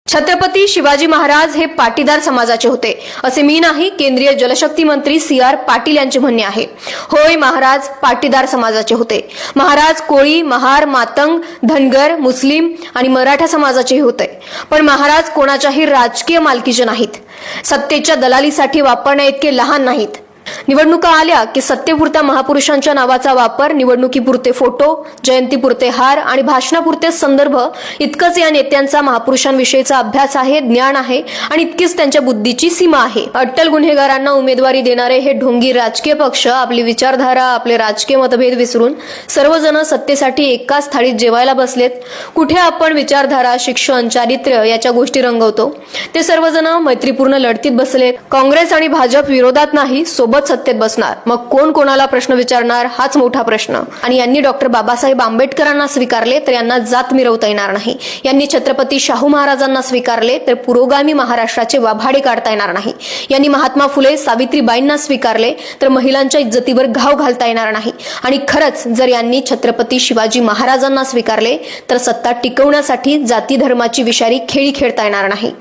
छत्रपती शिवाजी महाराज हे पाटीदार समाजाचे होते असे मी नाही, केंद्रीय जलशक्ती मंत्री CR पाटील यांचे म्हणणे आहे। होय, महाराज पाटीदार समाजाचे होते। महाराज कोळी, महार, मातंग, धनगर, मुस्लिम आणि मराठा समाजाचे होते, पण महाराज कोणाच्याही राजकीय मालकीचे नाहीत, सत्तेच्या दलालीसाठी वापरण्याइतके लहान नाहीत। निवडणुका आल्या की सत्तेपुरत्या महापुरुषांच्या नावाचा वापर, निवडणुकीपुरते फोटो, जयंतीपुरते हार आणि भाषणापुरते संदर्भ, इतकंच या नेत्यांचा महापुरुषांविषयीचा अभ्यास आहे, ज्ञान आहे आणि इतकीच त्यांच्या बुद्धीची सीमा आहे। अट्टल गुन्हेगारांना उमेदवारी देणारे हे ढोंगी राजकीय पक्ष आपली विचारधारा, आपले राजकीय मतभेद विसरून सर्वजण सत्तेसाठी एकाच थाळीत जेवायला बसलेत। कुठे आपण विचारधारा, शिक्षण, चारित्र्य याच्या गोष्टी रंगवतो, ते सर्वजण मैत्रीपूर्ण लढतीत बसलेत। काँग्रेस आणि भाजप विरोधात नाही, सोबत सत्तेत बसणार। मग कोण कोणाला प्रश्न विचारणार हाच मोठा प्रश्न। आणि यांनी डॉक्टर बाबासाहेब आंबेडकरांना स्वीकारले तर यांना जात मिरवता येणार नाही, यांनी छत्रपती शाहू महाराजांना स्वीकारले तर पुरोगामी महाराष्ट्राचे वाभाडे काढता येणार नाही, यांनी महात्मा फुले, सावित्रीबाईंना स्वीकारले तर महिलांच्या इज्जतीवर घाव घालता येणार नाही। आणि खरंच जर यांनी छत्रपती शिवाजी महाराजांना स्वीकारले तर सत्ता टिकवण्यासाठी जाती धर्माची विषारी खेळी खेळता येणार नाही।